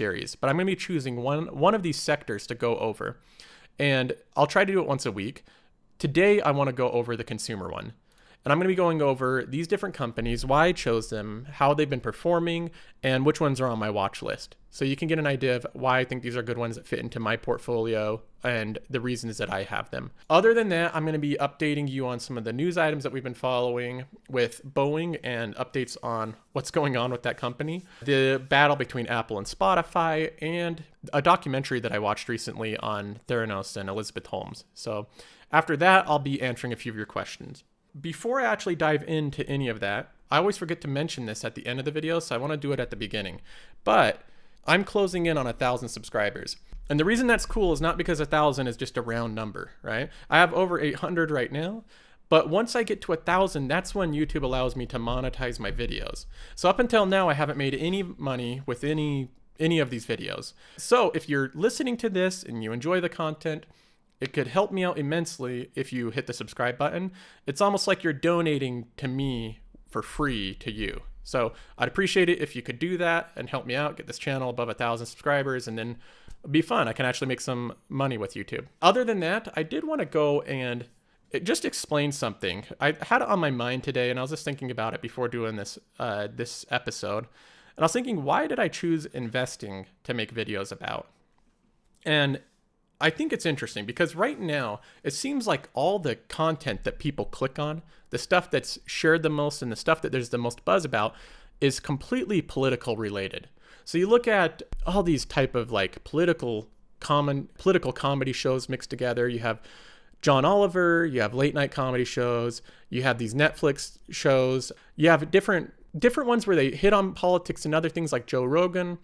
series, but I'm going to be choosing one of these sectors to go over. And I'll try to do it once a week. Today, I want to go over the consumer one. And I'm going to be going over these different companies, why I chose them, how they've been performing, and which ones are on my watch list. So you can get an idea of why I think these are good ones that fit into my portfolio and the reasons that I have them. Other than that, I'm going to be updating you on some of the news items that we've been following with Boeing and updates on what's going on with that company, the battle between Apple and Spotify, and a documentary that I watched recently on Theranos and Elizabeth Holmes. So after that, I'll be answering a few of your questions. Before I actually dive into any of that, I always forget to mention this at the end of the video, so I want to do it at the beginning. But I'm closing in on 1,000 subscribers. And the reason that's cool is not because 1,000 is just a round number, right? I have over 800 right now, but once I get to 1,000, that's when YouTube allows me to monetize my videos. So up until now, I haven't made any money with any of these videos. So if you're listening to this and you enjoy the content, it could help me out immensely if you hit the subscribe button. It's almost like you're donating to me for free to you. So I'd appreciate it if you could do that and help me out, get this channel above 1,000 subscribers, and then it'd be fun. I can actually make some money with YouTube. Other than that, I did want to go and just explain something. I had it on my mind today, and I was just thinking about it before doing this episode. And I was thinking, why did I choose investing to make videos about? And I think it's interesting because right now it seems like all the content that people click on, the stuff that's shared the most and the stuff that there's the most buzz about is completely political related. So you look at all these type of like political comedy shows mixed together. You have John Oliver, you have late night comedy shows, you have these Netflix shows, you have different ones where they hit on politics and other things like Joe Rogan.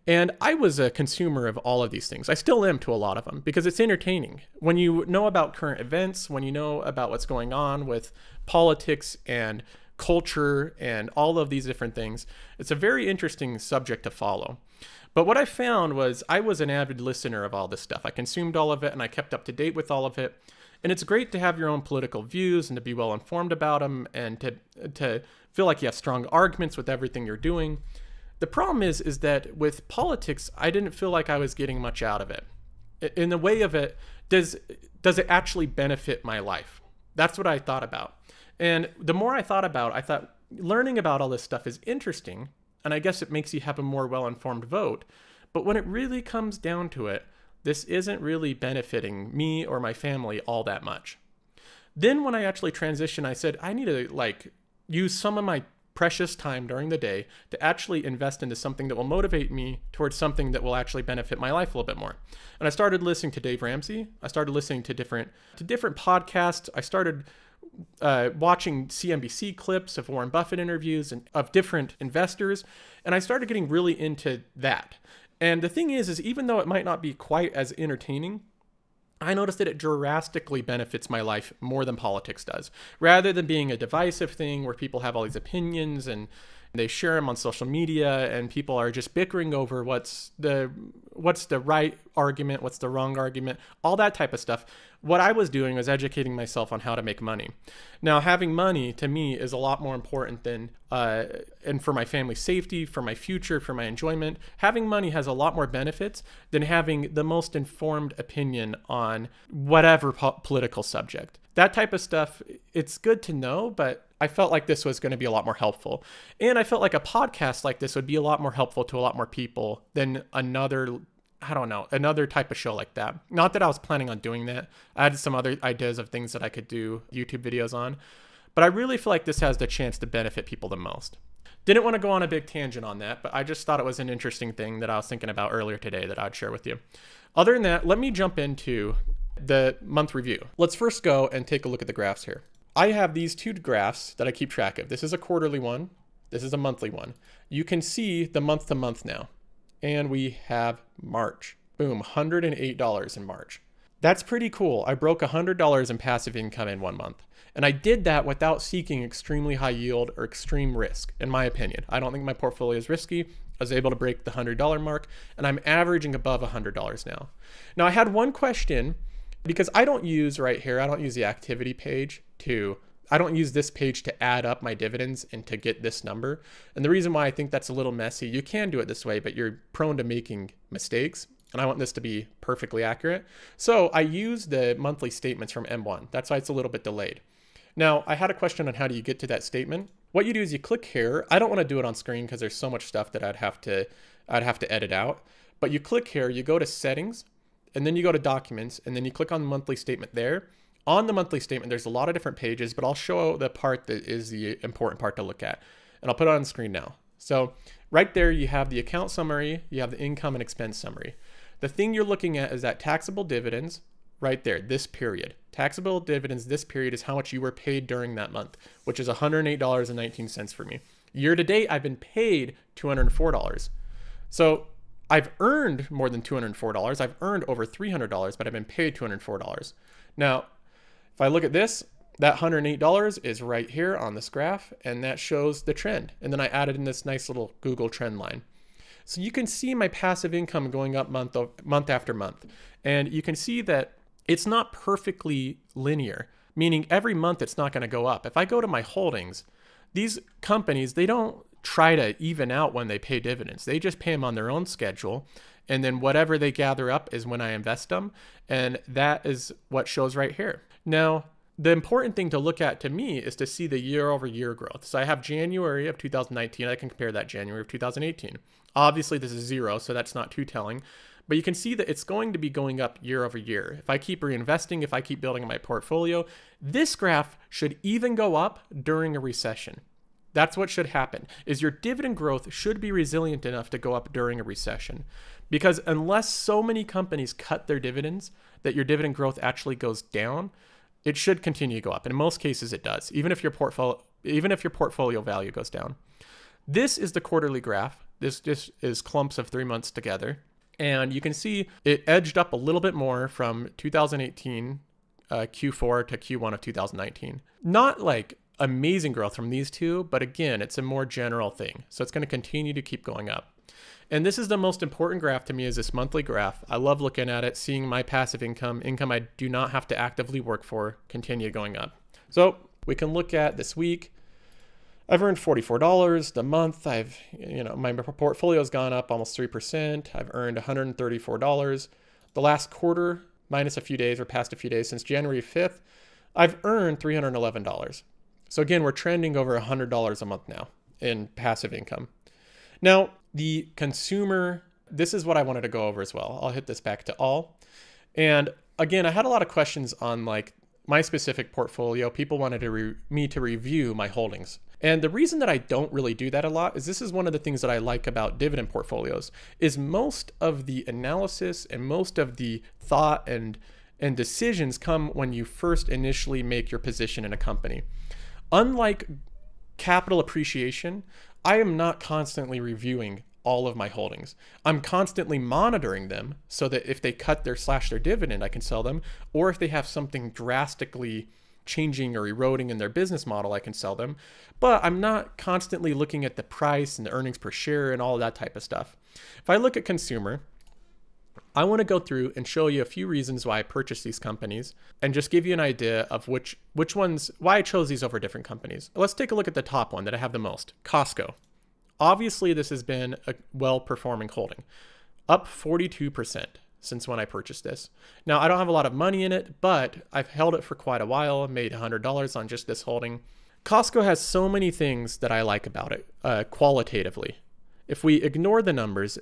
And I was a consumer of all of these things. I still am to a lot of them because it's entertaining. When you know about current events, when you know about what's going on with politics and culture and all of these different things, it's a very interesting subject to follow. But what I found was I was an avid listener of all this stuff. I consumed all of it and I kept up to date with all of it. And it's great to have your own political views and to be well informed about them and to feel like you have strong arguments with everything you're doing. The problem is that with politics, I didn't feel like I was getting much out of it. In the way of it, does it actually benefit my life? That's what I thought about. And the more I thought about it, I thought learning about all this stuff is interesting, and I guess it makes you have a more well-informed vote. But when it really comes down to it, this isn't really benefiting me or my family all that much. Then when I actually transitioned, I said, I need to use some of my precious time during the day to actually invest into something that will motivate me towards something that will actually benefit my life a little bit more. And I started listening to Dave Ramsey. I started listening to different podcasts. I started watching CNBC clips of Warren Buffett interviews and of different investors. And I started getting really into that. And the thing is even though it might not be quite as entertaining, I noticed that it drastically benefits my life more than politics does. Rather than being a divisive thing where people have all these opinions and they share them on social media and people are just bickering over what's the right argument, what's the wrong argument, all that type of stuff. What I was doing was educating myself on how to make money. Now, having money to me is a lot more important than, and for my family's safety, for my future, for my enjoyment, having money has a lot more benefits than having the most informed opinion on whatever political subject. That type of stuff, it's good to know, but I felt like this was going to be a lot more helpful. And I felt like a podcast like this would be a lot more helpful to a lot more people than another type of show like that. Not that I was planning on doing that. I had some other ideas of things that I could do YouTube videos on, but I really feel like this has the chance to benefit people the most. Didn't want to go on a big tangent on that, but I just thought it was an interesting thing that I was thinking about earlier today that I'd share with you. Other than that, let me jump into the month review. Let's first go and take a look at the graphs here. I have these two graphs that I keep track of. This is a quarterly one. This is a monthly one. You can see the month to month now. And we have March. Boom, $108 in March. That's pretty cool. I broke $100 in passive income in 1 month. And I did that without seeking extremely high yield or extreme risk, in my opinion. I don't think my portfolio is risky. I was able to break the $100 mark, and I'm averaging above $100 now. Now, I had one question, because I don't use right here, I don't use the activity page to use this page to add up my dividends and to get this number. And the reason why I think that's a little messy, you can do it this way, but you're prone to making mistakes. And I want this to be perfectly accurate. So I use the monthly statements from M1. That's why it's a little bit delayed. Now, I had a question on how do you get to that statement. What you do is you click here. I don't want to do it on screen because there's so much stuff that I'd have to edit out. But you click here, you go to settings, and then you go to documents, and then you click on the monthly statement there. On the monthly statement, there's a lot of different pages, but I'll show the part that is the important part to look at. And I'll put it on the screen now. So right there, you have the account summary, you have the income and expense summary. The thing you're looking at is that taxable dividends right there, this period. Taxable dividends, this period is how much you were paid during that month, which is $108.19 for me. Year to date, I've been paid $204. So I've earned more than $204. I've earned over $300, but I've been paid $204. Now, if I look at this, that $108 is right here on this graph, and that shows the trend. And then I added in this nice little Google trend line. So you can see my passive income going up month after month. And you can see that it's not perfectly linear, meaning every month it's not going to go up. If I go to my holdings, these companies, they don't try to even out when they pay dividends. They just pay them on their own schedule. And then whatever they gather up is when I invest them. And that is what shows right here. Now, the important thing to look at to me is to see the year over year growth. So I have January of 2019. I can compare that January of 2018. Obviously, this is 0, so that's not too telling. But you can see that it's going to be going up year over year. If I keep reinvesting, if I keep building my portfolio, this graph should even go up during a recession. That's what should happen, is your dividend growth should be resilient enough to go up during a recession. Because unless so many companies cut their dividends that your dividend growth actually goes down, it should continue to go up. And in most cases it does, even if your portfolio value goes down. This is the quarterly graph. This just is clumps of 3 months together. And you can see it edged up a little bit more from 2018 Q4 to Q1 of 2019. Not like amazing growth from these two, but again, it's a more general thing. So it's going to continue to keep going up. And this is the most important graph to me, is this monthly graph. I love looking at it, seeing my passive income I do not have to actively work for, continue going up. So we can look at this week. I've earned $44. The month, my portfolio's gone up almost 3%. I've earned $134. The last quarter, minus a few days or past a few days, since January 5th, I've earned $311. So again, we're trending over $100 a month now in passive income. Now, the consumer, this is what I wanted to go over as well. I'll hit this back to all. And again, I had a lot of questions on like my specific portfolio. People wanted me to review my holdings. And the reason that I don't really do that a lot is this is one of the things that I like about dividend portfolios, is most of the analysis and most of the thought and decisions come when you first initially make your position in a company. Unlike capital appreciation, I am not constantly reviewing all of my holdings. I'm constantly monitoring them so that if they cut slash their dividend, I can sell them, or if they have something drastically changing or eroding in their business model, I can sell them. But I'm not constantly looking at the price and the earnings per share and all of that type of stuff. If I look at consumer, I want to go through and show you a few reasons why I purchased these companies and just give you an idea of which ones, why I chose these over different companies. Let's take a look at the top one that I have the most, Costco. Obviously, this has been a well-performing holding, up 42% since when I purchased this. Now, I don't have a lot of money in it, but I've held it for quite a while, made $100 on just this holding. Costco has so many things that I like about it qualitatively. If we ignore the numbers,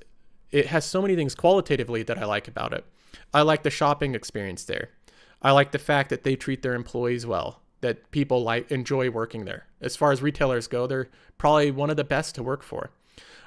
it has so many things qualitatively that I like about it. I like the shopping experience there. I like the fact that they treat their employees well, that people enjoy working there. As far as retailers go, they're probably one of the best to work for.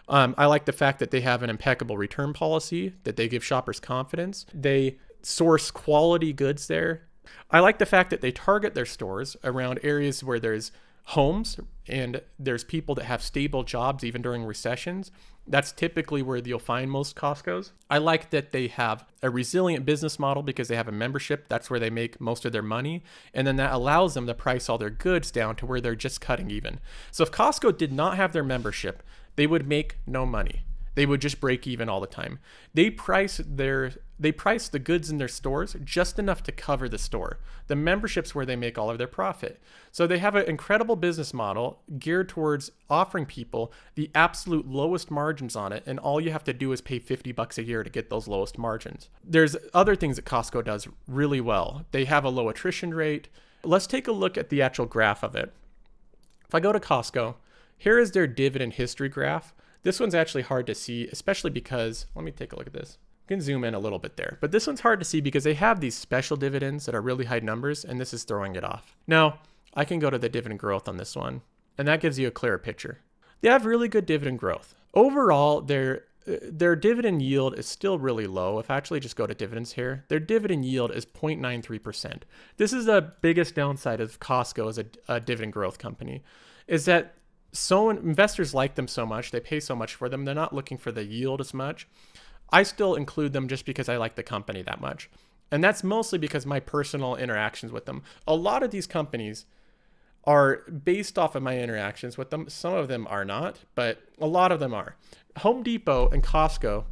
I like the fact that they have an impeccable return policy, that they give shoppers confidence. They source quality goods there. I like the fact that they target their stores around areas where there's homes and there's people that have stable jobs even during recessions. That's typically where you'll find most Costco's. I like that they have a resilient business model because they have a membership. That's where they make most of their money. And then that allows them to price all their goods down to where they're just cutting even. So if Costco did not have their membership, they would make no money. They would just break even all the time. They price the goods in their stores just enough to cover the store. The membership's where they make all of their profit. So they have an incredible business model geared towards offering people the absolute lowest margins on it, and all you have to do is pay $50 a year to get those lowest margins. There's other things that Costco does really well. They have a low attrition rate. Let's take a look at the actual graph of it. If I go to Costco, here is their dividend history graph. This one's actually hard to see, especially because, let me take a look at this. You can zoom in a little bit there, but this one's hard to see because they have these special dividends that are really high numbers, and this is throwing it off. Now, I can go to the dividend growth on this one, and that gives you a clearer picture. They have really good dividend growth. Overall, their dividend yield is still really low. If I actually just go to dividends here, their dividend yield is 0.93%. This is the biggest downside of Costco as a dividend growth company, is that investors like them so much, they pay so much for them, they're not looking for the yield as much. I still include them just because I like the company that much. And that's mostly because my personal interactions with them. A lot of these companies are based off of my interactions with them. Some of them are not, but a lot of them are. Home Depot and Costco,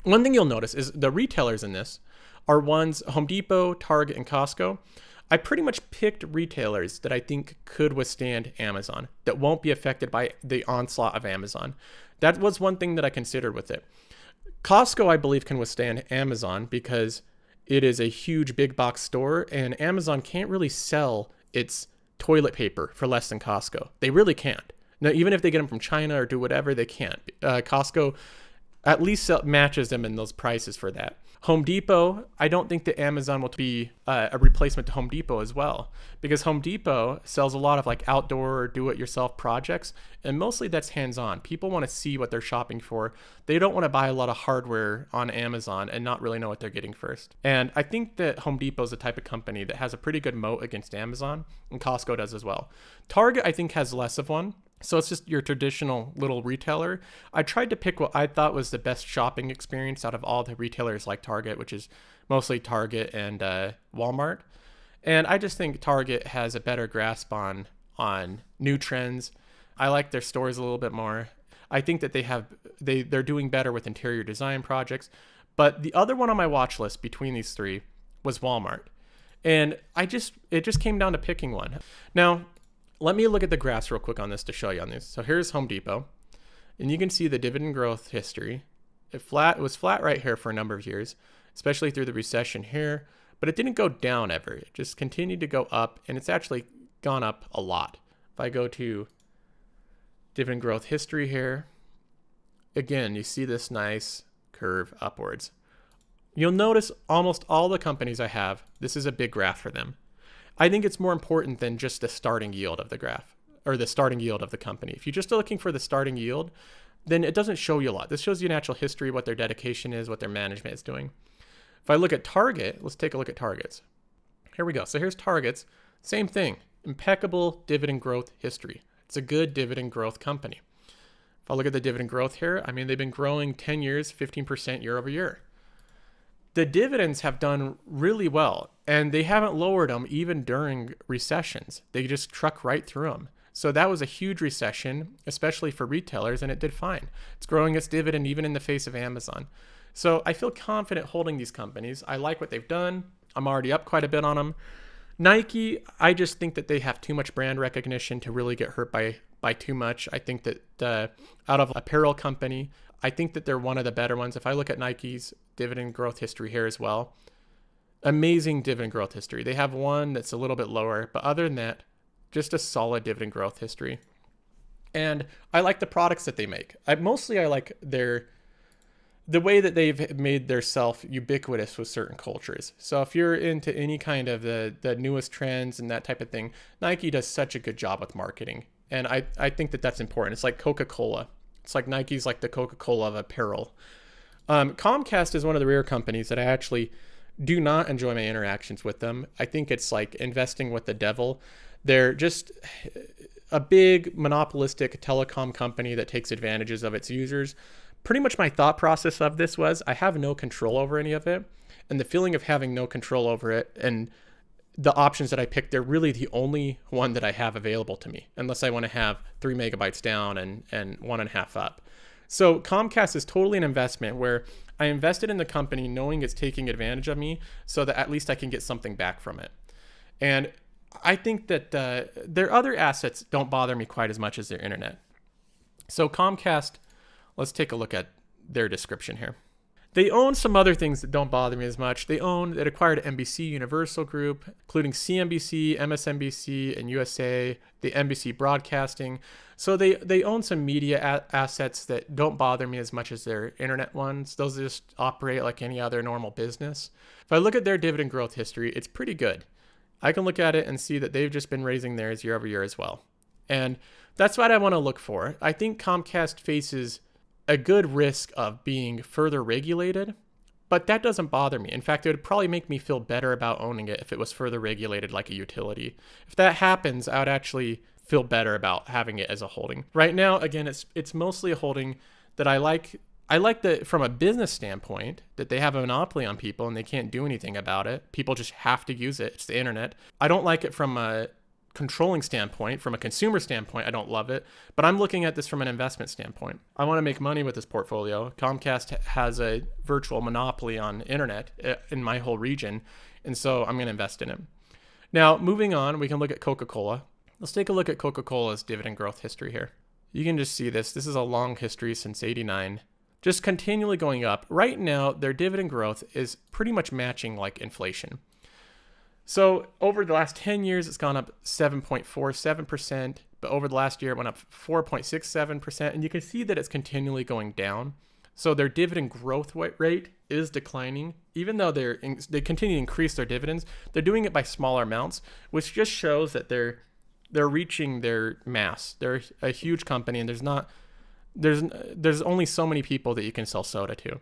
one thing you'll notice is the retailers in this are ones, Home Depot, Target, and Costco. I pretty much picked retailers that I think could withstand Amazon, that won't be affected by the onslaught of Amazon. That was one thing that I considered with it. Costco, I believe, can withstand Amazon because it is a huge big box store, and Amazon can't really sell its toilet paper for less than Costco. They really can't. Now, even if they get them from China or do whatever, they can't. Costco at least matches them in those prices for that. Home Depot, I don't think that Amazon will be a replacement to Home Depot as well, because Home Depot sells a lot of like outdoor or do-it-yourself projects, and mostly that's hands-on. People want to see what they're shopping for. They don't want to buy a lot of hardware on Amazon and not really know what they're getting first. And I think that Home Depot is the type of company that has a pretty good moat against Amazon, and Costco does as well. Target, I think, has less of one. So it's just your traditional little retailer. I tried to pick what I thought was the best shopping experience out of all the retailers like Target, which is mostly Target and Walmart. And I just think Target has a better grasp on new trends. I like their stores a little bit more. I think that they're doing better with interior design projects. But the other one on my watch list between these three was Walmart. And it just came down to picking one. Now, let me look at the graphs real quick on this to show you on this. So here's Home Depot, and you can see the dividend growth history. It was flat right here for a number of years, especially through the recession here, but it didn't go down ever. It just continued to go up, and it's actually gone up a lot. If I go to dividend growth history here, again, you see this nice curve upwards. You'll notice almost all the companies I have, this is a big graph for them. I think it's more important than just the starting yield of the graph or the starting yield of the company. If you're just looking for the starting yield, then it doesn't show you a lot. This shows you natural history, what their dedication is, what their management is doing. If I look at Target, let's take a look at Target's. Here we go. So here's Target's. Same thing, impeccable dividend growth history. It's a good dividend growth company. If I look at the dividend growth here, I mean, they've been growing 10 years, 15% year over year. The dividends have done really well, and they haven't lowered them even during recessions. They just truck right through them. So that was a huge recession, especially for retailers, and it did fine. It's growing its dividend even in the face of Amazon. So I feel confident holding these companies. I like what they've done. I'm already up quite a bit on them. Nike, I just think that they have too much brand recognition to really get hurt by too much. I think that out of apparel company, I think that they're one of the better ones. If I look at Nike's dividend growth history here as well, amazing dividend growth history. They have one that's a little bit lower, but other than that, just a solid dividend growth history. And I like the products that they make. I like the way that they've made their self ubiquitous with certain cultures. So if you're into any kind of the newest trends and that type of thing, Nike does such a good job with marketing. And I think that that's important. It's like Coca-Cola. It's like Nike's like the Coca-Cola of apparel. Comcast is one of the rare companies that I actually do not enjoy my interactions with them. I think it's like investing with the devil. They're just a big monopolistic telecom company that takes advantages of its users. Pretty much my thought process of this was I have no control over any of it. And the feeling of having no control over it and the options that I picked, they're really the only one that I have available to me, unless I want to have 3 megabytes down and 1.5 up. So Comcast is totally an investment where I invested in the company knowing it's taking advantage of me so that at least I can get something back from it. And I think that their other assets don't bother me quite as much as their internet. So Comcast, let's take a look at their description here. They own some other things that don't bother me as much. They acquired NBC Universal Group, including CNBC, MSNBC, and USA, the NBC Broadcasting. So they own some media assets that don't bother me as much as their internet ones. Those just operate like any other normal business. If I look at their dividend growth history, it's pretty good. I can look at it and see that they've just been raising theirs year over year as well. And that's what I want to look for. I think Comcast faces a good risk of being further regulated, but that doesn't bother me. In fact, it would probably make me feel better about owning it if it was further regulated like a utility. If that happens, I would actually feel better about having it as a holding. Right now, again, it's mostly a holding that I like. I like that from a business standpoint, that they have a monopoly on people and they can't do anything about it. People just have to use it. It's the internet. I don't like it from a controlling standpoint. From a consumer standpoint, I don't love it, but I'm looking at this from an investment standpoint. I want to make money with this portfolio. Comcast has a virtual monopoly on internet in my whole region, and so I'm going to invest in it. Now, moving on, we can look at Coca-Cola. Let's take a look at Coca-Cola's dividend growth history here. You can just see this. This is a long history since '89, just continually going up. Right now, their dividend growth is pretty much matching like inflation. So over the last 10 years, it's gone up 7.47%, but over the last year, it went up 4.67%, and you can see that it's continually going down. So their dividend growth rate is declining, even though they continue to increase their dividends. They're doing it by smaller amounts, which just shows that they're reaching their mass. They're a huge company, and there's only so many people that you can sell soda to.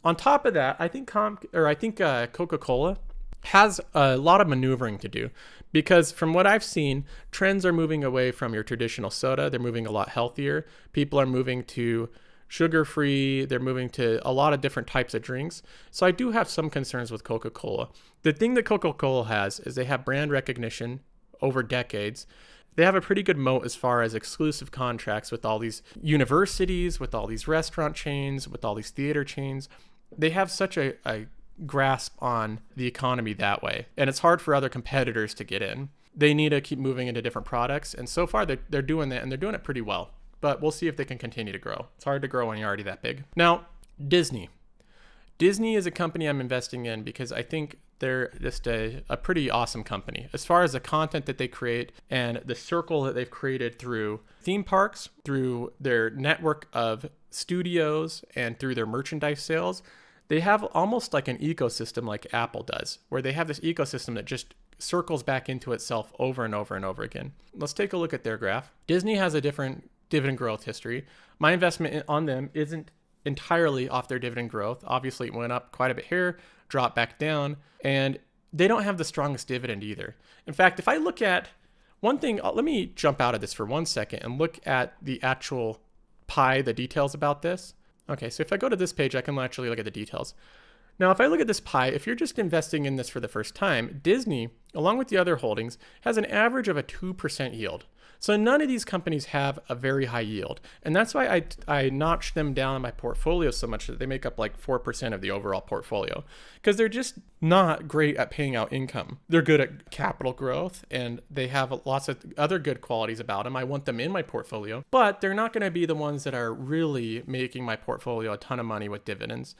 On top of that, I think Coca-Cola has a lot of maneuvering to do, because from what I've seen, trends are moving away from your traditional soda. They're moving a lot healthier. People are moving to sugar-free. They're moving to a lot of different types of drinks. So I do have some concerns with Coca-Cola. The thing that Coca-Cola has is they have brand recognition over decades. They have a pretty good moat as far as exclusive contracts with all these universities, with all these restaurant chains, with all these theater chains. They have such a grasp on the economy that way, and it's hard for other competitors to get in. They need to keep moving into different products, and so far they're doing that, and they're doing it pretty well, but we'll see if they can continue to grow. It's hard to grow when you're already that big. Now, Disney is a company I'm investing in because I think they're just a pretty awesome company as far as the content that they create and the circle that they've created through theme parks, through their network of studios, and through their merchandise sales. They have almost like an ecosystem like Apple does, where they have this ecosystem that just circles back into itself over and over and over again. Let's take a look at their graph. Disney has a different dividend growth history. My investment on them isn't entirely off their dividend growth. Obviously, it went up quite a bit here, dropped back down, and they don't have the strongest dividend either. In fact, if I look at one thing, let me jump out of this for 1 second and look at the actual pie, the details about this. Okay, so if I go to this page, I can actually look at the details. Now, if I look at this pie, if you're just investing in this for the first time, Disney, along with the other holdings, has an average of a 2% yield. So none of these companies have a very high yield. And that's why I notched them down in my portfolio so much that they make up like 4% of the overall portfolio, because they're just not great at paying out income. They're good at capital growth, and they have lots of other good qualities about them. I want them in my portfolio, but they're not going to be the ones that are really making my portfolio a ton of money with dividends.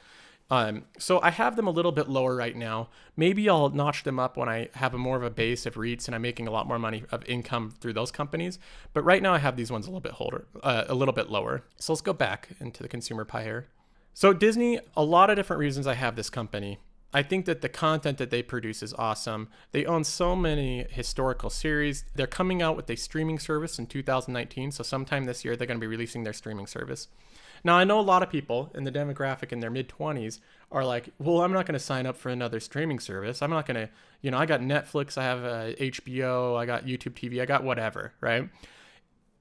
So I have them a little bit lower right now. Maybe I'll notch them up when I have more of a base of REITs and I'm making a lot more money of income through those companies. But right now I have these ones a little bit lower. So let's go back into the consumer pie here. So Disney, a lot of different reasons I have this company. I think that the content that they produce is awesome. They own so many historical series. They're coming out with a streaming service in 2019. So sometime this year, they're going to be releasing their streaming service. Now, I know a lot of people in the demographic in their mid-20s are like, well, I'm not going to sign up for another streaming service. I'm not going to, I got Netflix, I have HBO, I got YouTube TV, I got whatever, right?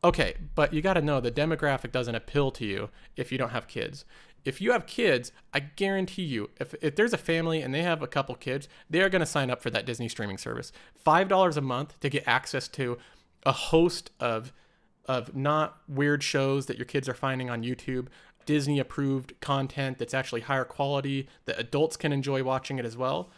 Okay, but you got to know the demographic doesn't appeal to you if you don't have kids. If you have kids, I guarantee you, if there's a family and they have a couple kids, they are going to sign up for that Disney streaming service. $5 a month to get access to a host of not weird shows that your kids are finding on YouTube, Disney approved content that's actually higher quality, that adults can enjoy watching it as well,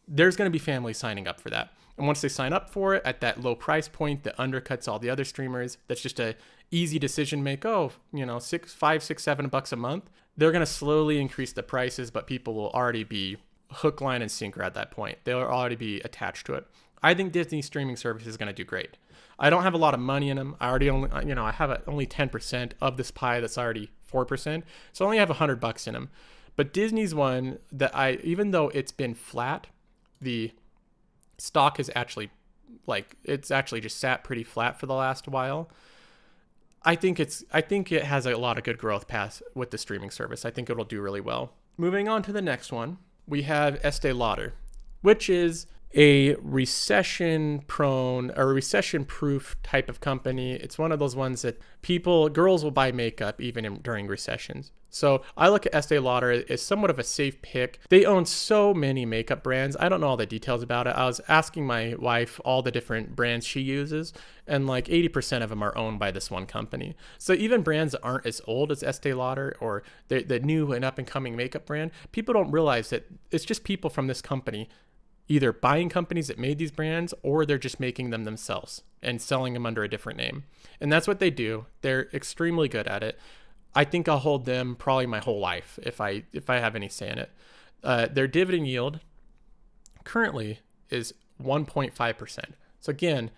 there's going to be families signing up for that. And once they sign up for it at that low price point that undercuts all the other streamers, that's just a easy decision make. Oh, you know, $5, $6, $7 a month. They're going to slowly increase the prices, but people will already be hook, line, and sinker at that point. They'll already be attached to it. I think Disney streaming service is going to do great. I don't have a lot of money in them. I have only 10% of this pie that's already 4%. So I only have $100 in them. But Disney's one that even though it's been flat, the stock is actually just sat pretty flat for the last while. I think it has a lot of good growth paths with the streaming service. I think it'll do really well. Moving on to the next one, we have Estee Lauder, which is a recession-prone or recession-proof type of company. It's one of those ones that girls will buy makeup even during recessions. So I look at Estee Lauder as somewhat of a safe pick. They own so many makeup brands. I don't know all the details about it. I was asking my wife all the different brands she uses, and like 80% of them are owned by this one company. So even brands that aren't as old as Estee Lauder or the new and up-and-coming makeup brand, people don't realize that it's just people from this company either buying companies that made these brands, or they're just making them themselves and selling them under a different name. And that's what they do. They're extremely good at it. I think I'll hold them probably my whole life if I have any say in it. Their dividend yield currently is 1.5%. So again,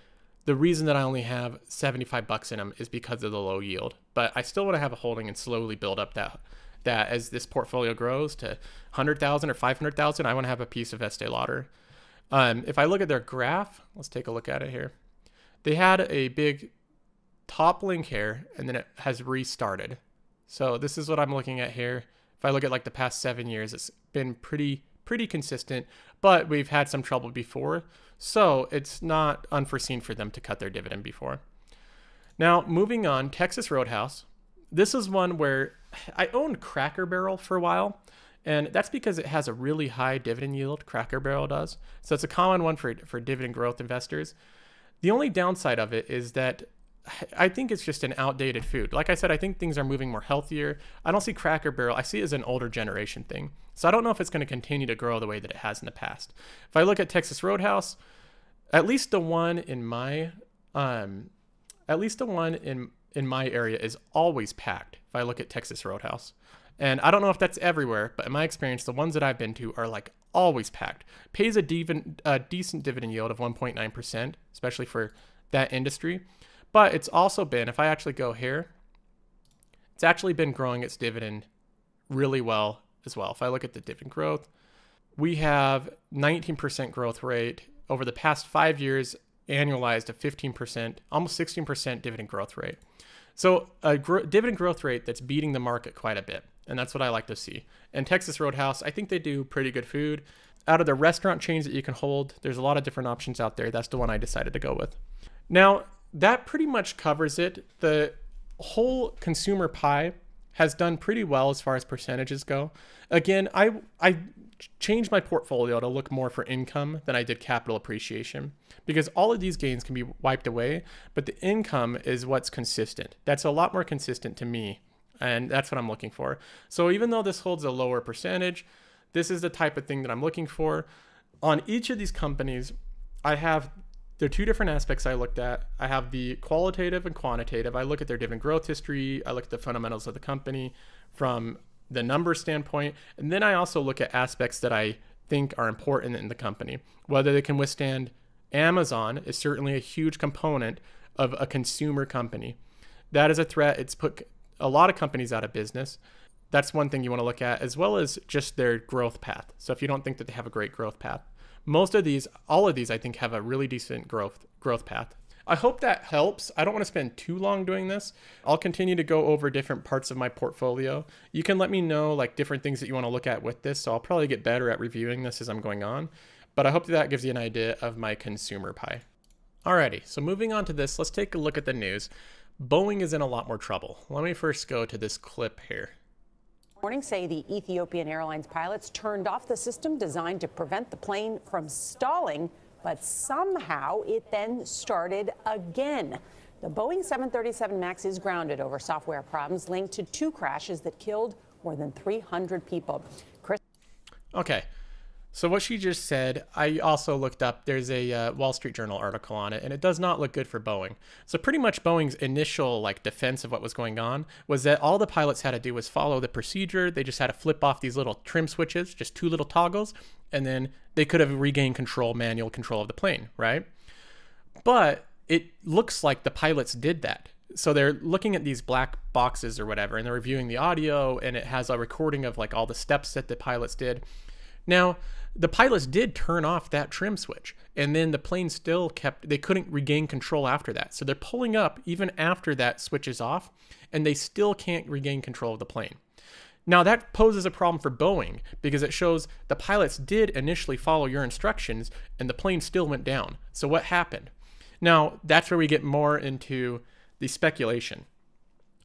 the reason that I only have $75 in them is because of the low yield. But I still want to have a holding and slowly build up that as this portfolio grows to 100,000 or 500,000, I want to have a piece of Estee Lauder. If I look at their graph, let's take a look at it here. They had a big top link here, and then it has restarted. So this is what I'm looking at here. If I look at like the past 7 years, it's been pretty consistent, but we've had some trouble before. So it's not unforeseen for them to cut their dividend before. Now, moving on, Texas Roadhouse. This is one where I owned Cracker Barrel for a while, and that's because it has a really high dividend yield, Cracker Barrel does. So it's a common one for dividend growth investors. The only downside of it is that I think it's just an outdated food. Like I said, I think things are moving more healthier. I don't see Cracker Barrel. I see it as an older generation thing. So I don't know if it's going to continue to grow the way that it has in the past. If I look at Texas Roadhouse, at least the one in my area is always packed. If I look at Texas Roadhouse. And I don't know if that's everywhere, but in my experience, the ones that I've been to are like always packed. Pays a decent dividend yield of 1.9%, especially for that industry. But it's also been, if I actually go here, it's actually been growing its dividend really well as well. If I look at the dividend growth, we have 19% growth rate over the past 5 years, annualized a 15%, almost 16% dividend growth rate. So a dividend growth rate that's beating the market quite a bit. And that's what I like to see. And Texas Roadhouse, I think they do pretty good food. Out of the restaurant chains that you can hold, there's a lot of different options out there. That's the one I decided to go with. Now, that pretty much covers it. The whole consumer pie has done pretty well as far as percentages go. Again, I changed my portfolio to look more for income than I did capital appreciation, because all of these gains can be wiped away, but the income is what's consistent. That's a lot more consistent to me, and that's what I'm looking for. So even though this holds a lower percentage, this is the type of thing that I'm looking for. On each of these companies, there are two different aspects I looked at. I have the qualitative and quantitative. I look at their dividend growth history. I look at the fundamentals of the company from the number standpoint. And then I also look at aspects that I think are important in the company. Whether they can withstand Amazon is certainly a huge component of a consumer company. That is a threat. It's put a lot of companies out of business. That's one thing you want to look at, as well as just their growth path. So if you don't think that they have a great growth path, all of these, I think, have a really decent growth path. I hope that helps. I don't want to spend too long doing this. I'll continue to go over different parts of my portfolio. You can let me know like different things that you want to look at with this. So I'll probably get better at reviewing this as I'm going on. But I hope that gives you an idea of my consumer pie. Alrighty, so moving on to this, let's take a look at the news. Boeing is in a lot more trouble. Let me first go to this clip here. Morning say the Ethiopian Airlines pilots turned off the system designed to prevent the plane from stalling, but somehow it then started again. The Boeing 737 MAX is grounded over software problems linked to 2 crashes that killed more than 300 people. Okay. So what she just said, I also looked up. There's a Wall Street Journal article on it, and it does not look good for Boeing. So pretty much Boeing's initial defense of what was going on was that all the pilots had to do was follow the procedure. They just had to flip off these little trim switches, just 2 little toggles, and then they could have regained manual control of the plane, right? But it looks like the pilots did that. So they're looking at these black boxes or whatever, and they're reviewing the audio, and it has a recording of all the steps that the pilots did. Now, the pilots did turn off that trim switch, and then the plane still they couldn't regain control after that. So they're pulling up even after that switch is off, and they still can't regain control of the plane. Now, that poses a problem for Boeing because it shows the pilots did initially follow your instructions, and the plane still went down. So what happened? Now, that's where we get more into the speculation.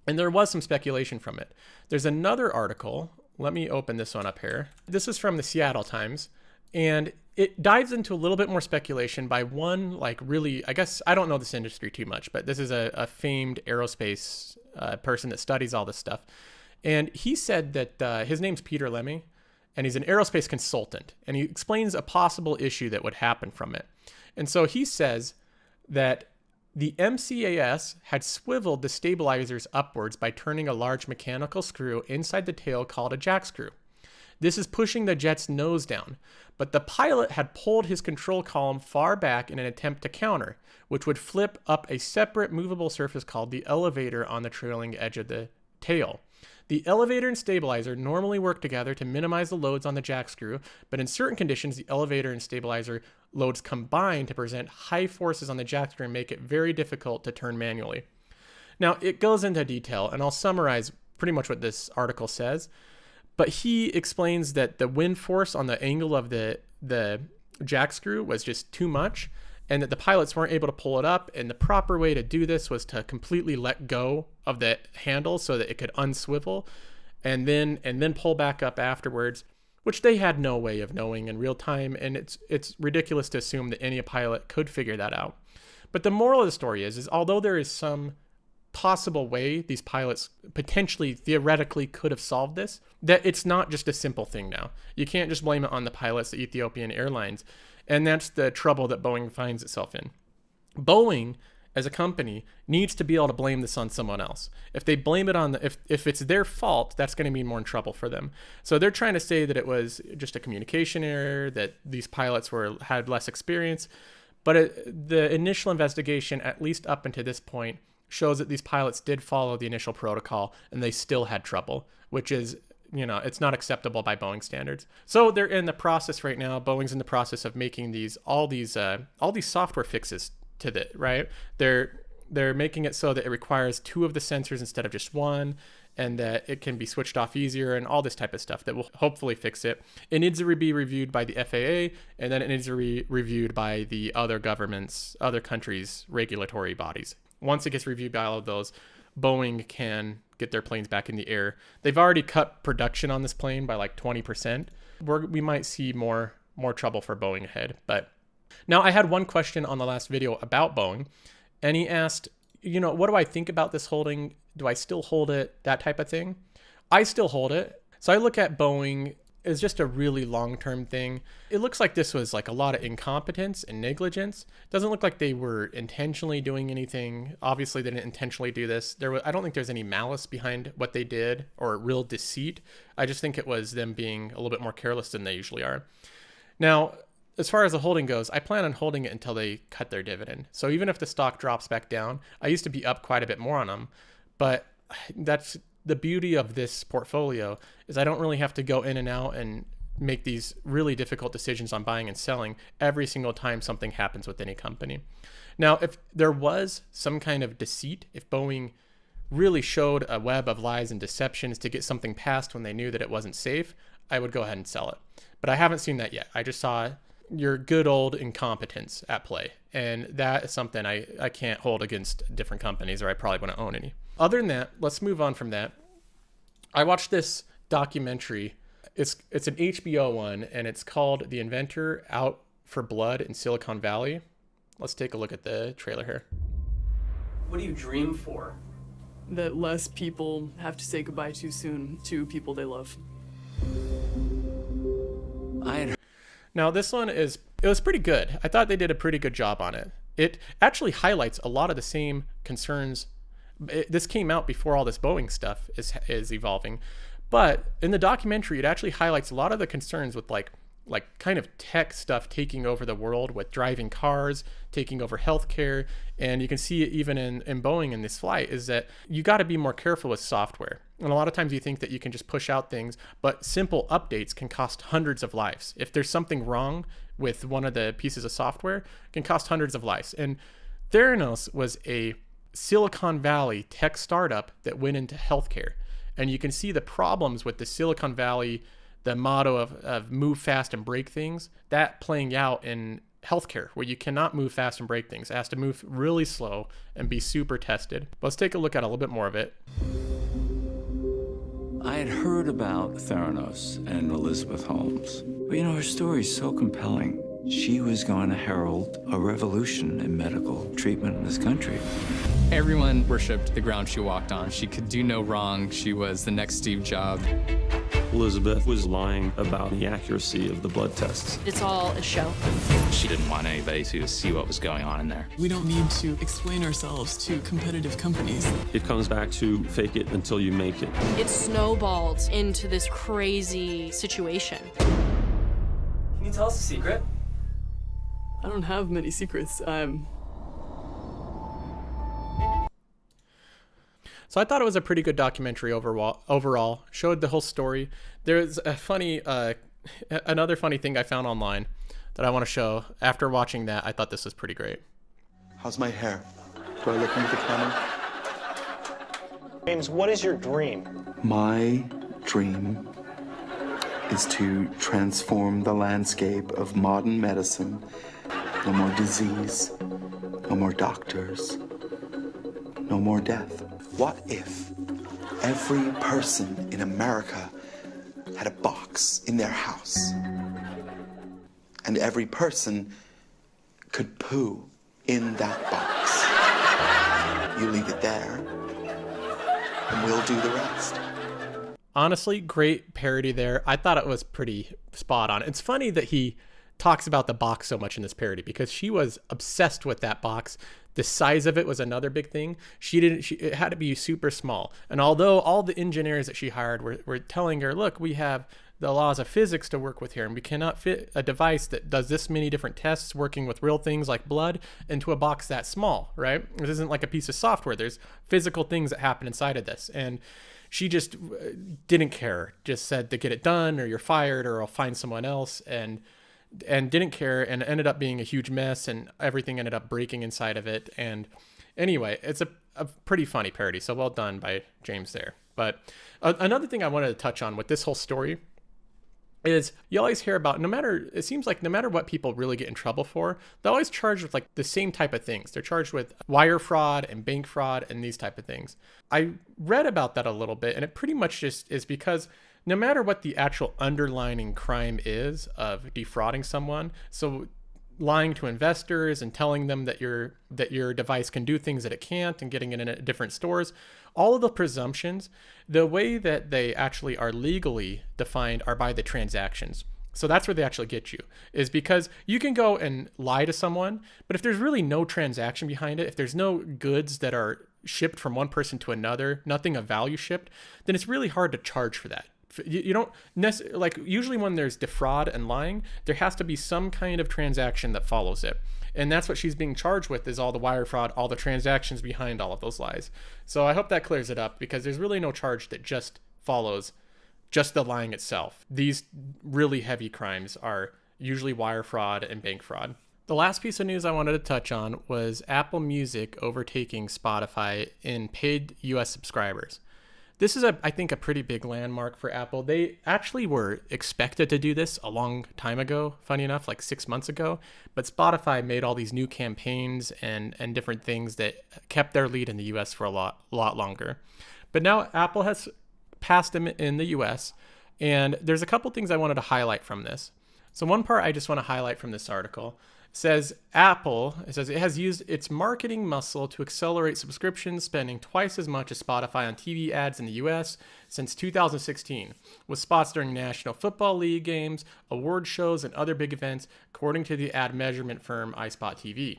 And there was some speculation from it. There's another article. Let me open this one up here. This is from the Seattle Times, and it dives into a little bit more speculation by one, really, I guess, I don't know this industry too much, but this is a famed aerospace person that studies all this stuff. And he said that his name's Peter Lemmy, and he's an aerospace consultant, and he explains a possible issue that would happen from it. And so he says that the MCAS had swiveled the stabilizers upwards by turning a large mechanical screw inside the tail called a jack screw. This is pushing the jet's nose down, but the pilot had pulled his control column far back in an attempt to counter, which would flip up a separate movable surface called the elevator on the trailing edge of the tail. The elevator and stabilizer normally work together to minimize the loads on the jack screw, but in certain conditions, the elevator and stabilizer loads combine to present high forces on the jack screw and make it very difficult to turn manually. Now, it goes into detail, and I'll summarize pretty much what this article says, but he explains that the wind force on the angle of the jack screw was just too much, and that the pilots weren't able to pull it up, and the proper way to do this was to completely let go of the handle so that it could unswivel and then pull back up afterwards, which they had no way of knowing in real time, and it's ridiculous to assume that any pilot could figure that out. But the moral of the story is although there is some possible way these pilots potentially theoretically could have solved this, that it's not just a simple thing now. You can't just blame it on the pilots, the Ethiopian Airlines. And that's the trouble that Boeing finds itself in. Boeing, as a company, needs to be able to blame this on someone else. If they blame it on if it's their fault, that's going to mean more in trouble for them. So they're trying to say that it was just a communication error, that these pilots had less experience. But the initial investigation, at least up until this point, shows that these pilots did follow the initial protocol and they still had trouble, which is, it's not acceptable by Boeing standards. So they're in the process right now. Boeing's in the process of making all these software fixes to the right. They're making it so that it requires 2 of the sensors instead of just 1, and that it can be switched off easier, and all this type of stuff that will hopefully fix it. It needs to be reviewed by the FAA, and then it needs to be reviewed by the other governments, other countries' regulatory bodies. Once it gets reviewed by all of those, Boeing can get their planes back in the air. They've already cut production on this plane by 20%. We might see more trouble for Boeing ahead. But now, I had one question on the last video about Boeing, and he asked, what do I think about this holding? Do I still hold it? That type of thing. I still hold it. So I look at Boeing as just a really long-term thing. It looks like this was a lot of incompetence and negligence. It doesn't look like they were intentionally doing anything. Obviously, they didn't intentionally do this. I don't think there's any malice behind what they did or real deceit. I just think it was them being a little bit more careless than they usually are. Now, as far as the holding goes, I plan on holding it until they cut their dividend. So even if the stock drops back down, I used to be up quite a bit more on them, but that's the beauty of this portfolio is I don't really have to go in and out and make these really difficult decisions on buying and selling every single time something happens with any company. Now, if there was some kind of deceit, if Boeing really showed a web of lies and deceptions to get something passed when they knew that it wasn't safe, I would go ahead and sell it. But I haven't seen that yet. I just saw your good old incompetence at play. And that is something I can't hold against different companies, or I probably wouldn't own any. Other than that, let's move on from that. I watched this documentary. It's an HBO one, and it's called The Inventor Out for Blood in Silicon Valley. Let's take a look at the trailer here. What do you dream for? That less people have to say goodbye too soon to people they love. Now this one it was pretty good. I thought they did a pretty good job on it. It actually highlights a lot of the same concerns. This came out before all this Boeing stuff is evolving, but in the documentary, it actually highlights a lot of the concerns with like kind of tech stuff taking over the world, with driving cars, taking over healthcare. And you can see it even in Boeing in this flight, is that you got to be more careful with software. And a lot of times you think that you can just push out things, but simple updates can cost hundreds of lives. If there's something wrong with one of the pieces of software, it can cost hundreds of lives. And Theranos was a Silicon Valley tech startup that went into healthcare. And you can see the problems with the Silicon Valley, the motto of move fast and break things, that playing out in healthcare, where you cannot move fast and break things. It has to move really slow and be super tested. But let's take a look at a little bit more of it. I had heard about Theranos and Elizabeth Holmes. But you know, her story is so compelling. She was going to herald a revolution in medical treatment in this country. Everyone worshipped the ground she walked on. She could do no wrong. She was the next Steve Jobs. Elizabeth was lying about the accuracy of the blood tests. It's all a show. She didn't want anybody to see what was going on in there. We don't need to explain ourselves to competitive companies. It comes back to fake it until you make it. It snowballed into this crazy situation. Can you tell us a secret? I don't have many secrets. So I thought it was a pretty good documentary overall. Showed the whole story. There's a funny, another funny thing I found online that I want to show. After watching that, I thought this was pretty great. How's my hair? Do I look into the camera? James, what is your dream? My dream is to transform the landscape of modern medicine. No more disease, no more doctors, no more death. What if every person in America had a box in their house, and every person could poo in that box? You leave it there, and we'll do the rest. Honestly, great parody there. I thought it was pretty spot on. It's funny that he talks about the box so much in this parody, because she was obsessed with that box. The size of it was another big thing. It had to be super small. And although all the engineers that she hired were telling her, look, we have the laws of physics to work with here, and we cannot fit a device that does this many different tests working with real things like blood into a box that small, right? This isn't like a piece of software. There's physical things that happen inside of this. And she just didn't care, just said to get it done, or you're fired, or I'll find someone else, and didn't care, and ended up being a huge mess, and everything ended up breaking inside of it. And anyway, it's a pretty funny parody, so well done by James there. But another thing I wanted to touch on with this whole story is you always hear about, it seems like no matter what people really get in trouble for, they're always charged with like the same type of things. They're charged with wire fraud and bank fraud and these type of things. I read about that a little bit, and it pretty much just is because no matter what the actual underlying crime is of defrauding someone, so lying to investors and telling them that your device can do things that it can't, and getting it in different stores, all of the presumptions, the way that they actually are legally defined are by the transactions. So that's where they actually get you, is because you can go and lie to someone, but if there's really no transaction behind it, if there's no goods that are shipped from one person to another, nothing of value shipped, then it's really hard to charge for that. You don't necessarily, like, usually when there's defraud and lying, there has to be some kind of transaction that follows it. And that's what she's being charged with, is all the wire fraud, all the transactions behind all of those lies. So I hope that clears it up, because there's really no charge that just follows just the lying itself. These really heavy crimes are usually wire fraud and bank fraud. The last piece of news I wanted to touch on was Apple Music overtaking Spotify in paid US subscribers. This is, I think, a pretty big landmark for Apple. They actually were expected to do this a long time ago, funny enough, like 6 months ago. But Spotify made all these new campaigns and different things that kept their lead in the US for a lot longer. But now Apple has passed them in the US, and there's a couple things I wanted to highlight from this. So one part I just want to highlight from this article says Apple, it says it has used its marketing muscle to accelerate subscriptions, spending twice as much as Spotify on TV ads in the US since 2016, with spots during National Football League games, award shows, and other big events, according to the ad measurement firm iSpot TV.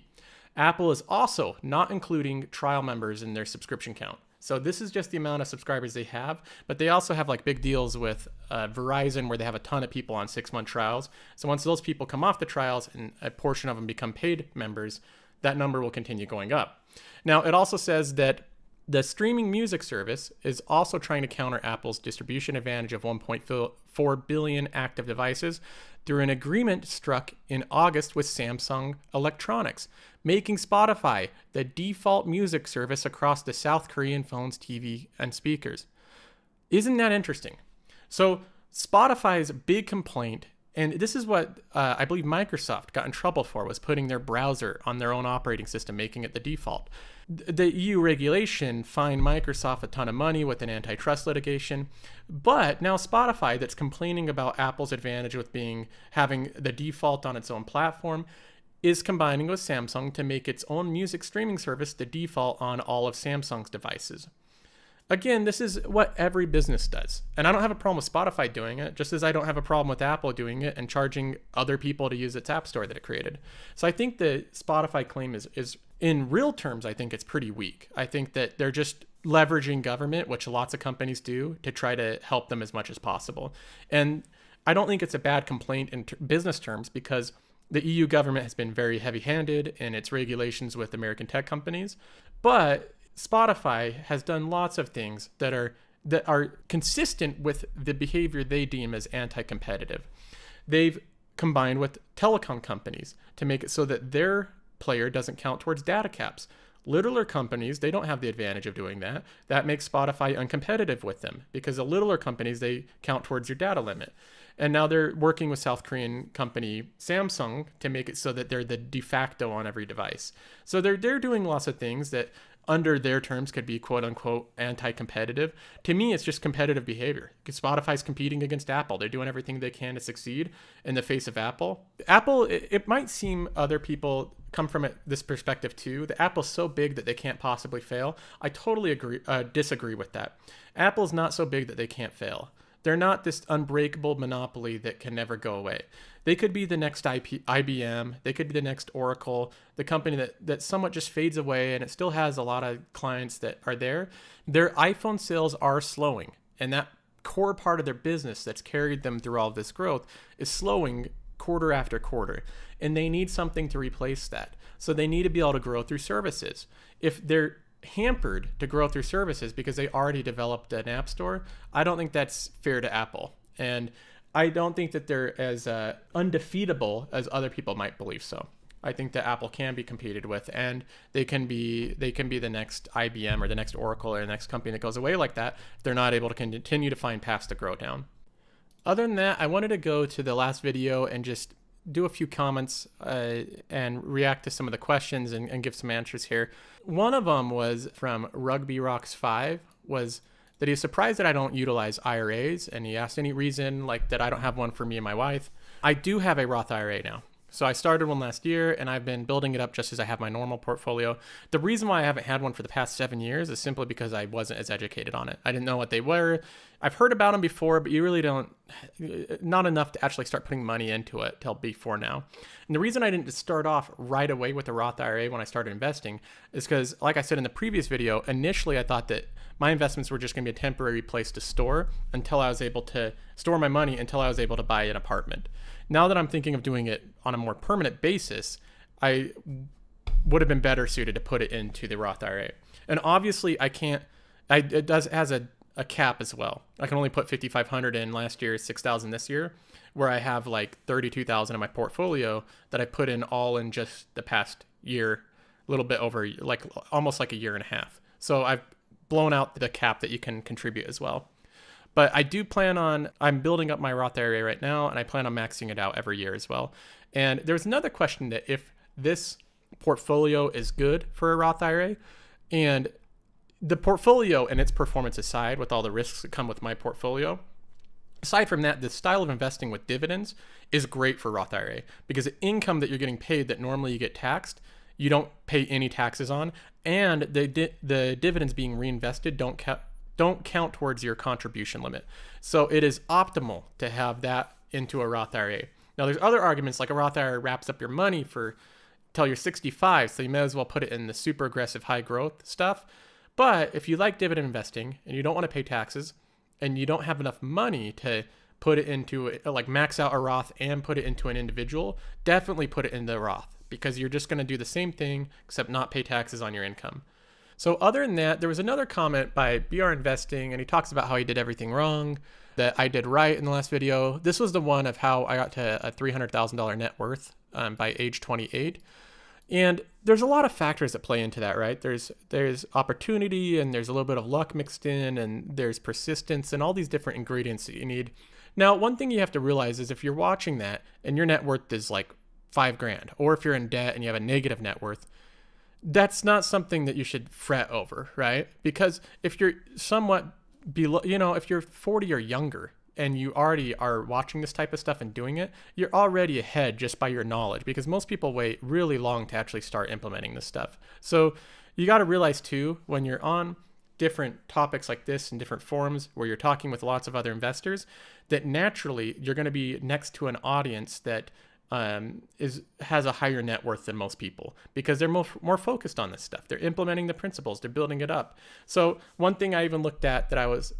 Apple is also not including trial members in their subscription count. So this is just the amount of subscribers they have, but they also have like big deals with Verizon where they have a ton of people on 6-month trials. So once those people come off the trials and a portion of them become paid members, that number will continue going up. Now, it also says that the streaming music service is also trying to counter Apple's distribution advantage of 1.4 billion active devices through an agreement struck in August with Samsung Electronics, making Spotify the default music service across the South Korean phones, TV, and speakers. Isn't that interesting? So Spotify's big complaint, and this is what I believe Microsoft got in trouble for, was putting their browser on their own operating system, making it the default. The EU regulation fined Microsoft a ton of money with an antitrust litigation, but now Spotify, that's complaining about Apple's advantage with having the default on its own platform, is combining with Samsung to make its own music streaming service the default on all of Samsung's devices. Again, this is what every business does. And I don't have a problem with Spotify doing it, just as I don't have a problem with Apple doing it and charging other people to use its app store that it created. So I think the Spotify claim is in real terms, I think it's pretty weak. I think that they're just leveraging government, which lots of companies do, to try to help them as much as possible. And I don't think it's a bad complaint in business terms, because the EU government has been very heavy-handed in its regulations with American tech companies. But Spotify has done lots of things that are consistent with the behavior they deem as anti-competitive. They've combined with telecom companies to make it so that their player doesn't count towards data caps. Littler companies, they don't have the advantage of doing that. That makes Spotify uncompetitive with them, because the littler companies, they count towards your data limit. And now they're working with South Korean company Samsung to make it so that they're the de facto on every device. So they're doing lots of things that under their terms could be quote unquote anti-competitive. To me, it's just competitive behavior, because Spotify's competing against Apple. They're doing everything they can to succeed in the face of Apple. Apple, it might seem other people come from this perspective too, that Apple's so big that they can't possibly fail. I totally disagree with that. Apple's not so big that they can't fail. They're not this unbreakable monopoly that can never go away. They could be the next IBM. They could be the next Oracle, the company that somewhat just fades away, and it still has a lot of clients that are there. Their iPhone sales are slowing, and that core part of their business that's carried them through all of this growth is slowing quarter after quarter, and they need something to replace that. So they need to be able to grow through services. If they're hampered to grow through services because they already developed an app store, I don't think that's fair to Apple. And I don't think that they're as undefeatable as other people might believe so. I think that Apple can be competed with, and they can be the next IBM or the next Oracle or the next company that goes away like that if they're not able to continue to find paths to grow down. Other than that, I wanted to go to the last video and just do a few comments and react to some of the questions and give some answers here. One of them was from Rugby Rocks 5, was that he was surprised that I don't utilize IRAs, and he asked any reason like that I don't have one for me and my wife. I do have a Roth IRA now. So I started one last year, and I've been building it up just as I have my normal portfolio. The reason why I haven't had one for the past 7 years is simply because I wasn't as educated on it. I didn't know what they were. I've heard about them before, but you really don't, not enough to actually start putting money into it till before now. And the reason I didn't start off right away with the Roth IRA when I started investing is because, like I said in the previous video, initially I thought that my investments were just going to be a temporary place to store until I was able to store my money until I was able to buy an apartment. Now that I'm thinking of doing it on a more permanent basis, I would have been better suited to put it into the Roth IRA. And obviously it has a cap as well. I can only put $5,500 in last year, $6,000 this year, where I have like $32,000 in my portfolio that I put in all in just the past year, a little bit over, like almost like a year and a half. So I've blown out the cap that you can contribute as well. But I do plan on, I'm building up my Roth IRA right now, and I plan on maxing it out every year as well. And there's another question that if this portfolio is good for a Roth IRA, and the portfolio and its performance aside, with all the risks that come with my portfolio, Aside from that, the style of investing with dividends is great for Roth IRA because the income that you're getting paid that normally you get taxed, you don't pay any taxes on, and the dividends being reinvested don't count towards your contribution limit. So it is optimal to have that into a Roth IRA. Now, there's other arguments like a Roth IRA wraps up your money for till you're 65, so you may as well put it in the super aggressive high growth stuff. But if you like dividend investing and you don't want to pay taxes and you don't have enough money to put it into, like max out a Roth and put it into an individual, definitely put it in the Roth because you're just going to do the same thing except not pay taxes on your income. So other than that, there was another comment by BR Investing, and he talks about how he did everything wrong that I did right in the last video. This was the one of how I got to a $300,000 net worth by age 28. And there's a lot of factors that play into that, right? There's opportunity, and there's a little bit of luck mixed in, and there's persistence and all these different ingredients that you need. Now, one thing you have to realize is if you're watching that and your net worth is like $5,000, or if you're in debt and you have a negative net worth, that's not something that you should fret over, right? Because if you're somewhat below, if you're 40 or younger and you already are watching this type of stuff and doing it, you're already ahead just by your knowledge, because most people wait really long to actually start implementing this stuff. So you got to realize too, when you're on different topics like this and different forums where you're talking with lots of other investors, that naturally you're going to be next to an audience that has a higher net worth than most people because they're more focused on this stuff. They're implementing the principles, they're building it up. So one thing I even looked at that I was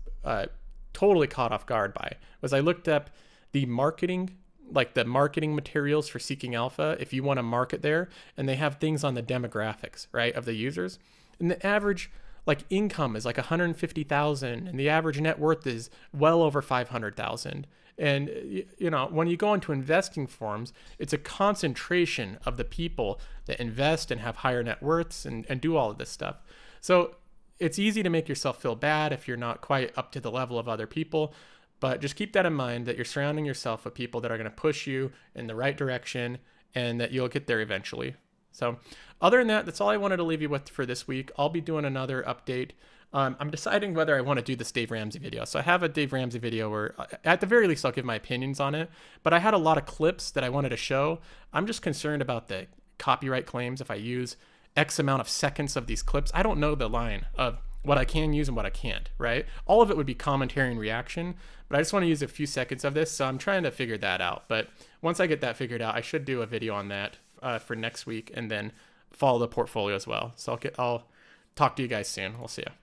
totally caught off guard by was I looked up the marketing, like the marketing materials for Seeking Alpha, if you want to market there, and they have things on the demographics, right, of the users. And the average like income is like 150,000 and the average net worth is well over 500,000. And, when you go into investing forums, it's a concentration of the people that invest and have higher net worths and do all of this stuff. So it's easy to make yourself feel bad if you're not quite up to the level of other people. But just keep that in mind, that you're surrounding yourself with people that are going to push you in the right direction and that you'll get there eventually. So other than that, that's all I wanted to leave you with for this week. I'll be doing another update. I'm deciding whether I want to do this Dave Ramsey video. So I have a Dave Ramsey video where at the very least I'll give my opinions on it, but I had a lot of clips that I wanted to show. I'm just concerned about the copyright claims. If I use X amount of seconds of these clips, I don't know the line of what I can use and what I can't, right? All of it would be commentary and reaction, but I just want to use a few seconds of this. So I'm trying to figure that out. But once I get that figured out, I should do a video on that for next week and then follow the portfolio as well. So I'll talk to you guys soon. We'll see you.